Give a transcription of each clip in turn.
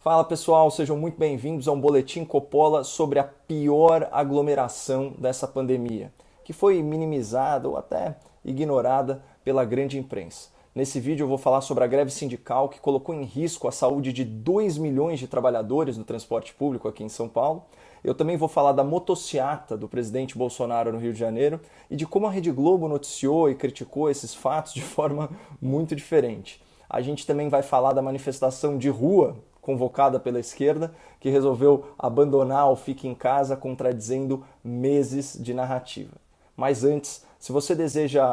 Fala pessoal, sejam muito bem-vindos a um boletim Coppola sobre a pior aglomeração dessa pandemia, que foi minimizada ou até ignorada pela grande imprensa. Nesse vídeo eu vou falar sobre a greve sindical que colocou em risco a saúde de 2 milhões de trabalhadores no transporte público aqui em São Paulo. Eu também vou falar da motociata do presidente Bolsonaro no Rio de Janeiro e de como a Rede Globo noticiou e criticou esses fatos de forma muito diferente. A gente também vai falar da manifestação de rua convocada pela esquerda, que resolveu abandonar o Fique em Casa, contradizendo meses de narrativa. Mas antes, se você deseja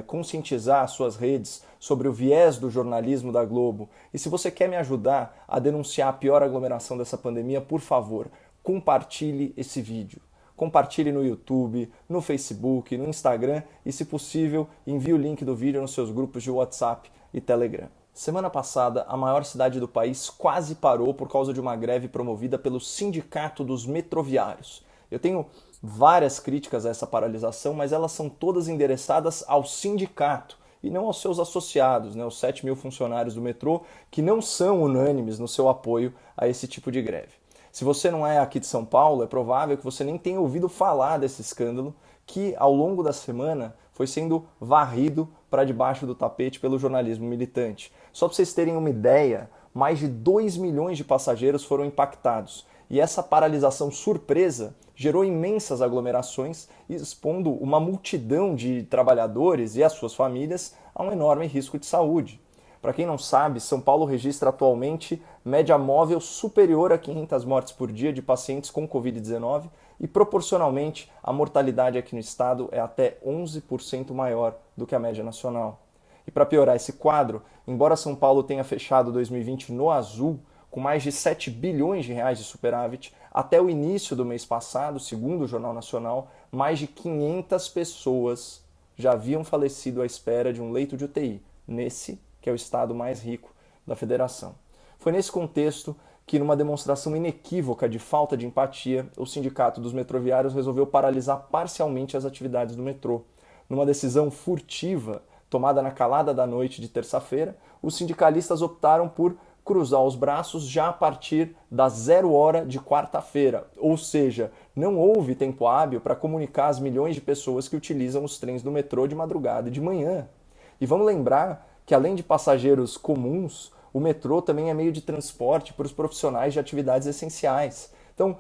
conscientizar as suas redes sobre o viés do jornalismo da Globo e se você quer me ajudar a denunciar a pior aglomeração dessa pandemia, por favor, compartilhe esse vídeo. Compartilhe no YouTube, no Facebook, no Instagram e, se possível, envie o link do vídeo nos seus grupos de WhatsApp e Telegram. Semana passada, a maior cidade do país quase parou por causa de uma greve promovida pelo Sindicato dos Metroviários. Eu tenho várias críticas a essa paralisação, mas elas são todas endereçadas ao sindicato e não aos seus associados, os 7 mil funcionários do metrô, que não são unânimes no seu apoio a esse tipo de greve. Se você não é aqui de São Paulo, é provável que você nem tenha ouvido falar desse escândalo que, ao longo da semana, foi sendo varrido para debaixo do tapete pelo jornalismo militante. Só para vocês terem uma ideia, mais de 2 milhões de passageiros foram impactados. E essa paralisação surpresa gerou imensas aglomerações, expondo uma multidão de trabalhadores e as suas famílias a um enorme risco de saúde. Para quem não sabe, São Paulo registra atualmente média móvel superior a 500 mortes por dia de pacientes com Covid-19 e, proporcionalmente, a mortalidade aqui no estado é até 11% maior do que a média nacional. E para piorar esse quadro, embora São Paulo tenha fechado 2020 no azul, com mais de 7 bilhões de reais de superávit, até o início do mês passado, segundo o Jornal Nacional, mais de 500 pessoas já haviam falecido à espera de um leito de UTI, nesse que é o estado mais rico da federação. Foi nesse contexto que, numa demonstração inequívoca de falta de empatia, o Sindicato dos Metroviários resolveu paralisar parcialmente as atividades do metrô. Numa decisão furtiva, tomada na calada da noite de terça-feira, os sindicalistas optaram por cruzar os braços já a partir das 0 hora de quarta-feira, ou seja, não houve tempo hábil para comunicar às milhões de pessoas que utilizam os trens do metrô de madrugada e de manhã. E vamos lembrar que, além de passageiros comuns, o metrô também é meio de transporte para os profissionais de atividades essenciais. Então,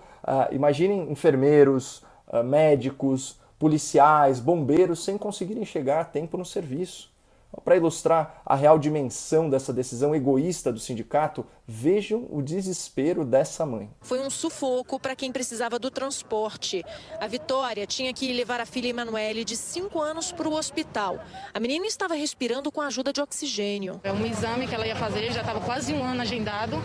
imaginem enfermeiros, médicos, policiais, bombeiros sem conseguirem chegar a tempo no serviço. Para ilustrar a real dimensão dessa decisão egoísta do sindicato, vejam o desespero dessa mãe. Foi um sufoco para quem precisava do transporte. A Vitória tinha que levar a filha Emanuele, de 5 anos, para o hospital. A menina estava respirando com a ajuda de oxigênio. É um exame que ela ia fazer, já estava quase um ano agendado.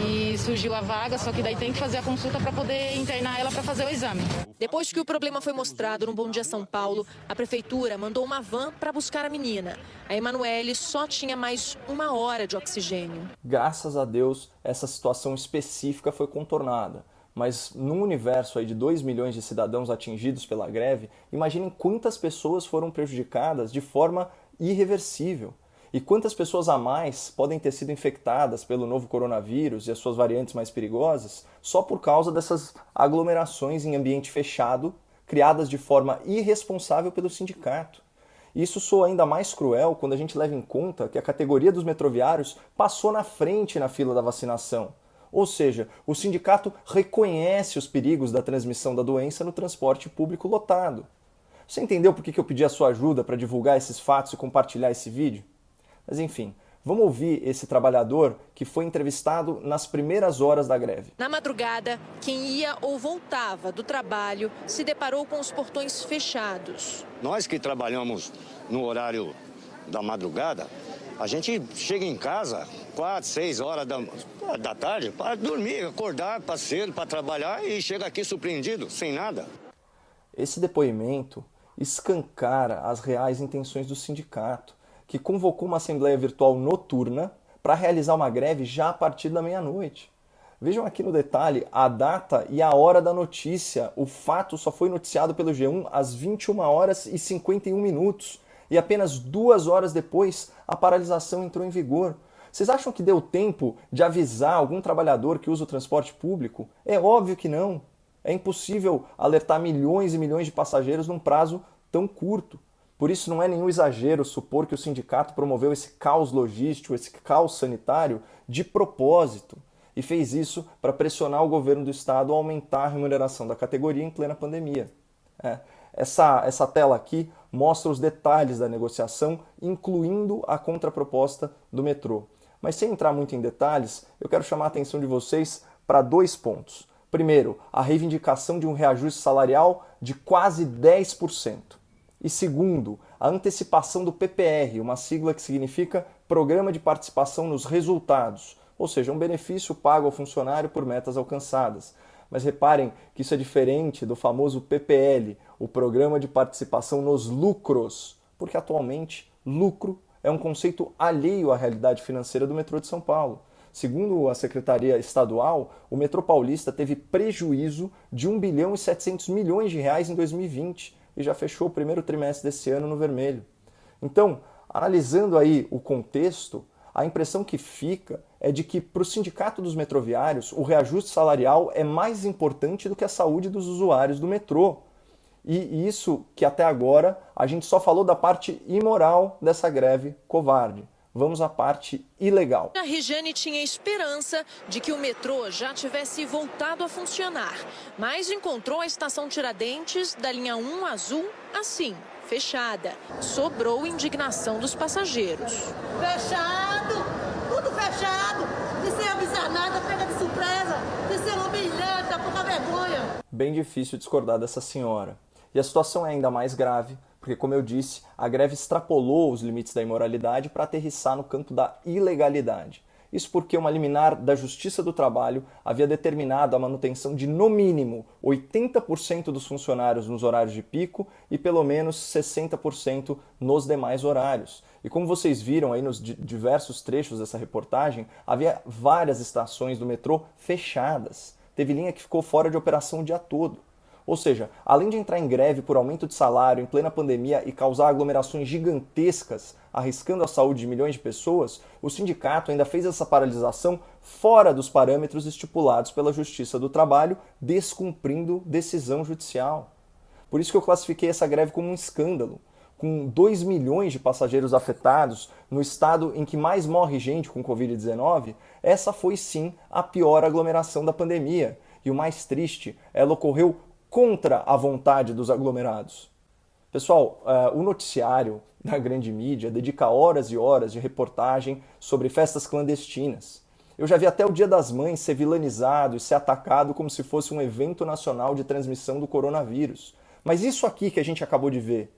E surgiu a vaga, só que daí tem que fazer a consulta para poder internar ela para fazer o exame. Depois que o problema foi mostrado no Bom Dia São Paulo, a prefeitura mandou uma van para buscar a menina. A Emanuele só tinha mais 1 hora de oxigênio. Graças a Deus, essa situação específica foi contornada. Mas num universo aí de 2 milhões de cidadãos atingidos pela greve, imaginem quantas pessoas foram prejudicadas de forma irreversível. E quantas pessoas a mais podem ter sido infectadas pelo novo coronavírus e as suas variantes mais perigosas só por causa dessas aglomerações em ambiente fechado, criadas de forma irresponsável pelo sindicato. E isso soa ainda mais cruel quando a gente leva em conta que a categoria dos metroviários passou na frente na fila da vacinação. Ou seja, o sindicato reconhece os perigos da transmissão da doença no transporte público lotado. Você entendeu por que eu pedi a sua ajuda para divulgar esses fatos e compartilhar esse vídeo? Mas enfim, vamos ouvir esse trabalhador que foi entrevistado nas primeiras horas da greve. Na madrugada, quem ia ou voltava do trabalho se deparou com os portões fechados. Nós que trabalhamos no horário da madrugada, a gente chega em casa 4, 6 horas da tarde para dormir, acordar, para cedo, para trabalhar e chega aqui surpreendido, sem nada. Esse depoimento escancara as reais intenções do sindicato, que convocou uma assembleia virtual noturna para realizar uma greve já a partir da meia-noite. Vejam aqui no detalhe a data e a hora da notícia. O fato só foi noticiado pelo G1 às 21 horas e 51 minutos. E apenas 2 horas depois, a paralisação entrou em vigor. Vocês acham que deu tempo de avisar algum trabalhador que usa o transporte público? É óbvio que não. É impossível alertar milhões e milhões de passageiros num prazo tão curto. Por isso não é nenhum exagero supor que o sindicato promoveu esse caos logístico, esse caos sanitário de propósito e fez isso para pressionar o governo do estado a aumentar a remuneração da categoria em plena pandemia. Essa tela aqui mostra os detalhes da negociação, incluindo a contraproposta do metrô. Mas sem entrar muito em detalhes, eu quero chamar a atenção de vocês para 2 pontos. Primeiro, a reivindicação de um reajuste salarial de quase 10%. E segundo, a antecipação do PPR, uma sigla que significa Programa de Participação nos Resultados, ou seja, um benefício pago ao funcionário por metas alcançadas. Mas reparem que isso é diferente do famoso PPL, o Programa de Participação nos Lucros, porque atualmente lucro é um conceito alheio à realidade financeira do metrô de São Paulo. Segundo a Secretaria Estadual, o metrô paulista teve prejuízo de 1 bilhão e 700 milhões de reais em 2020 e já fechou o primeiro trimestre desse ano no vermelho. Então, analisando aí o contexto, a impressão que fica é de que para o sindicato dos metroviários o reajuste salarial é mais importante do que a saúde dos usuários do metrô. E isso que até agora a gente só falou da parte imoral dessa greve covarde. Vamos à parte ilegal. A Regiane tinha esperança de que o metrô já tivesse voltado a funcionar, mas encontrou a estação Tiradentes da linha 1 azul assim, fechada. Sobrou indignação dos passageiros. Fechado! Tudo fechado! E sem avisar nada, pega de surpresa! Isso é humilhante, dá pouca vergonha! Bem difícil discordar dessa senhora. E a situação é ainda mais grave, porque, como eu disse, a greve extrapolou os limites da imoralidade para aterrissar no campo da ilegalidade. Isso porque uma liminar da Justiça do Trabalho havia determinado a manutenção de, no mínimo, 80% dos funcionários nos horários de pico e pelo menos 60% nos demais horários. E como vocês viram aí nos diversos trechos dessa reportagem, havia várias estações do metrô fechadas. Teve linha que ficou fora de operação o dia todo. Ou seja, além de entrar em greve por aumento de salário em plena pandemia e causar aglomerações gigantescas, arriscando a saúde de milhões de pessoas, o sindicato ainda fez essa paralisação fora dos parâmetros estipulados pela Justiça do Trabalho, descumprindo decisão judicial. Por isso que eu classifiquei essa greve como um escândalo. Com 2 milhões de passageiros afetados no estado em que mais morre gente com Covid-19, essa foi sim a pior aglomeração da pandemia. E o mais triste, ela ocorreu contra a vontade dos aglomerados. Pessoal, o noticiário da grande mídia dedica horas e horas de reportagem sobre festas clandestinas. Eu já vi até o Dia das Mães ser vilanizado e ser atacado como se fosse um evento nacional de transmissão do coronavírus. Mas isso aqui que a gente acabou de ver,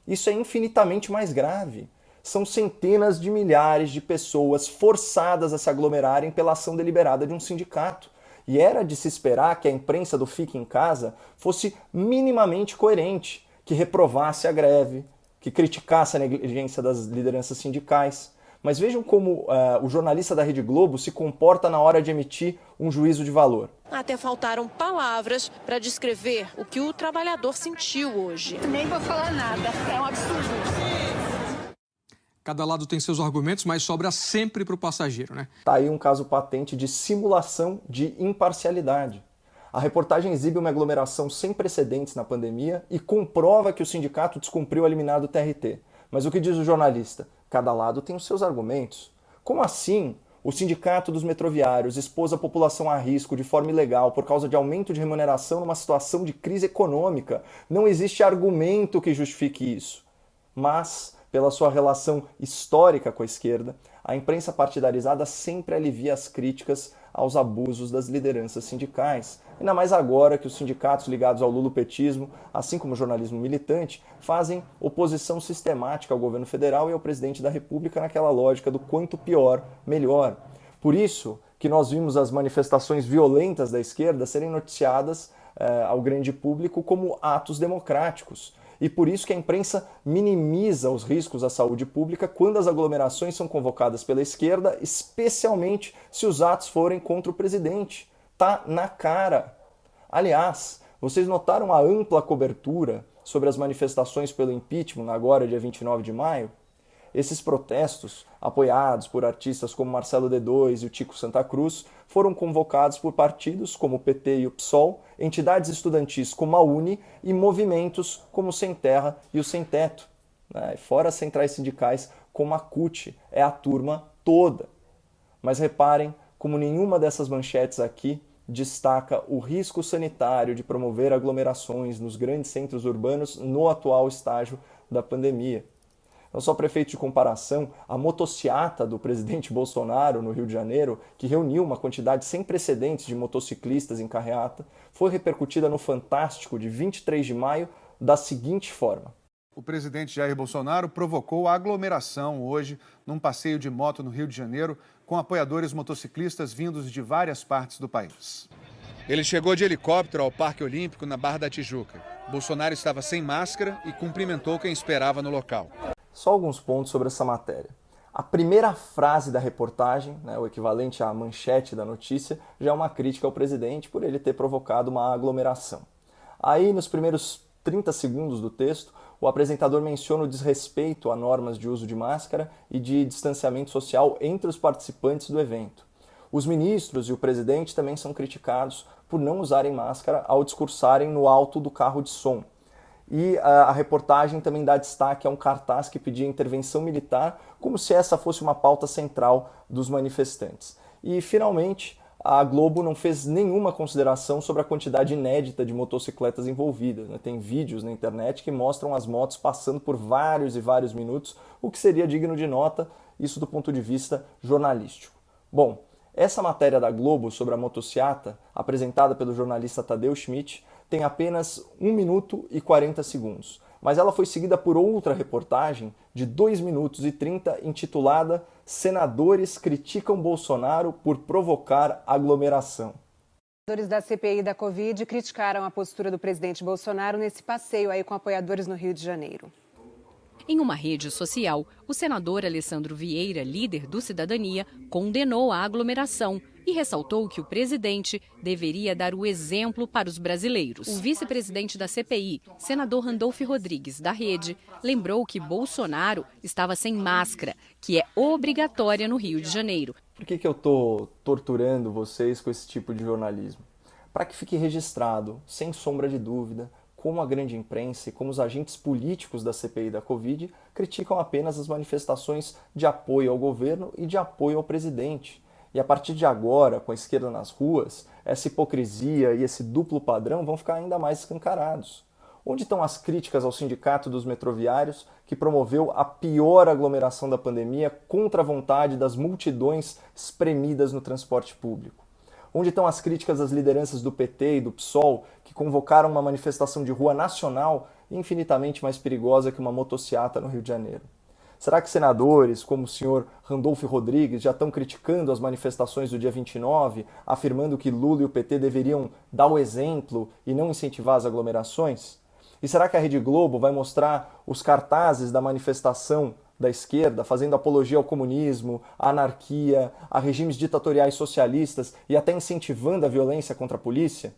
isso é infinitamente mais grave. São centenas de milhares de pessoas forçadas a se aglomerarem pela ação deliberada de um sindicato. E era de se esperar que a imprensa do Fique em Casa fosse minimamente coerente, que reprovasse a greve, que criticasse a negligência das lideranças sindicais. Mas vejam como o jornalista da Rede Globo se comporta na hora de emitir um juízo de valor. Até faltaram palavras para descrever o que o trabalhador sentiu hoje. Nem vou falar nada, é um absurdo. Cada lado tem seus argumentos, mas sobra sempre para o passageiro, né? Tá aí um caso patente de simulação de imparcialidade. A reportagem exibe uma aglomeração sem precedentes na pandemia e comprova que o sindicato descumpriu a liminar do TRT. Mas o que diz o jornalista? Cada lado tem os seus argumentos. Como assim o sindicato dos metroviários expôs a população a risco de forma ilegal por causa de aumento de remuneração numa situação de crise econômica? Não existe argumento que justifique isso. Mas, pela sua relação histórica com a esquerda, a imprensa partidarizada sempre alivia as críticas aos abusos das lideranças sindicais. Ainda mais agora que os sindicatos ligados ao lulopetismo, assim como o jornalismo militante, fazem oposição sistemática ao governo federal e ao presidente da República naquela lógica do quanto pior, melhor. Por isso que nós vimos as manifestações violentas da esquerda serem noticiadas ao grande público como atos democráticos. E por isso que a imprensa minimiza os riscos à saúde pública quando as aglomerações são convocadas pela esquerda, especialmente se os atos forem contra o presidente. Tá na cara. Aliás, vocês notaram a ampla cobertura sobre as manifestações pelo impeachment agora, dia 29 de maio? Esses protestos, apoiados por artistas como Marcelo D2 e o Tico Santa Cruz, foram convocados por partidos como o PT e o PSOL, entidades estudantis como a UNE e movimentos como o Sem Terra e o Sem Teto. Fora as centrais sindicais como a CUT, é a turma toda. Mas reparem como nenhuma dessas manchetes aqui destaca o risco sanitário de promover aglomerações nos grandes centros urbanos no atual estágio da pandemia. Então, só para efeito de comparação, a motociata do presidente Bolsonaro no Rio de Janeiro, que reuniu uma quantidade sem precedentes de motociclistas em carreata, foi repercutida no Fantástico de 23 de maio da seguinte forma. O presidente Jair Bolsonaro provocou aglomeração hoje num passeio de moto no Rio de Janeiro com apoiadores motociclistas vindos de várias partes do país. Ele chegou de helicóptero ao Parque Olímpico na Barra da Tijuca. Bolsonaro estava sem máscara e cumprimentou quem esperava no local. Só alguns pontos sobre essa matéria. A primeira frase da reportagem, o equivalente à manchete da notícia, já é uma crítica ao presidente por ele ter provocado uma aglomeração. Aí, nos primeiros 30 segundos do texto, o apresentador menciona o desrespeito a normas de uso de máscara e de distanciamento social entre os participantes do evento. Os ministros e o presidente também são criticados por não usarem máscara ao discursarem no alto do carro de som. E a reportagem também dá destaque a um cartaz que pedia intervenção militar, como se essa fosse uma pauta central dos manifestantes. E, finalmente, a Globo não fez nenhuma consideração sobre a quantidade inédita de motocicletas envolvidas. Tem vídeos na internet que mostram as motos passando por vários e vários minutos, o que seria digno de nota, isso do ponto de vista jornalístico. Bom, essa matéria da Globo sobre a motociata, apresentada pelo jornalista Tadeu Schmidt, tem apenas 1 minuto e 40 segundos, mas ela foi seguida por outra reportagem de 2 minutos e 30 intitulada "Senadores criticam Bolsonaro por provocar aglomeração". Senadores da CPI da Covid criticaram a postura do presidente Bolsonaro nesse passeio aí com apoiadores no Rio de Janeiro. Em uma rede social, o senador Alessandro Vieira, líder do Cidadania, condenou a aglomeração e ressaltou que o presidente deveria dar o exemplo para os brasileiros. O vice-presidente da CPI, senador Randolph Rodrigues, da Rede, lembrou que Bolsonaro estava sem máscara, que é obrigatória no Rio de Janeiro. Por que eu estou torturando vocês com esse tipo de jornalismo? Para que fique registrado, sem sombra de dúvida, como a grande imprensa e como os agentes políticos da CPI da Covid criticam apenas as manifestações de apoio ao governo e de apoio ao presidente. E a partir de agora, com a esquerda nas ruas, essa hipocrisia e esse duplo padrão vão ficar ainda mais escancarados. Onde estão as críticas ao sindicato dos metroviários, que promoveu a pior aglomeração da pandemia contra a vontade das multidões espremidas no transporte público? Onde estão as críticas às lideranças do PT e do PSOL, que convocaram uma manifestação de rua nacional infinitamente mais perigosa que uma motociata no Rio de Janeiro? Será que senadores como o senhor Randolph Rodrigues já estão criticando as manifestações do dia 29, afirmando que Lula e o PT deveriam dar o exemplo e não incentivar as aglomerações? E será que a Rede Globo vai mostrar os cartazes da manifestação da esquerda, fazendo apologia ao comunismo, à anarquia, a regimes ditatoriais socialistas e até incentivando a violência contra a polícia?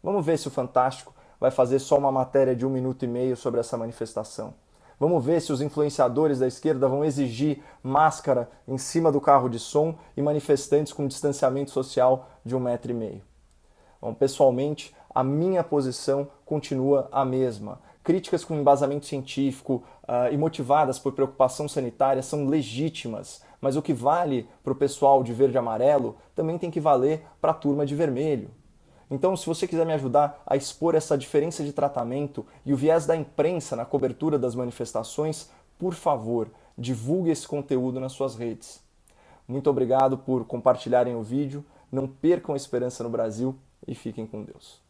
Vamos ver se o Fantástico vai fazer só uma matéria de 1 minuto e meio sobre essa manifestação. Vamos ver se os influenciadores da esquerda vão exigir máscara em cima do carro de som e manifestantes com distanciamento social de 1,5 metro. Bom, pessoalmente, a minha posição continua a mesma. Críticas com embasamento científico e motivadas por preocupação sanitária são legítimas, mas o que vale para o pessoal de verde e amarelo também tem que valer para a turma de vermelho. Então, se você quiser me ajudar a expor essa diferença de tratamento e o viés da imprensa na cobertura das manifestações, por favor, divulgue esse conteúdo nas suas redes. Muito obrigado por compartilharem o vídeo, não percam a esperança no Brasil e fiquem com Deus.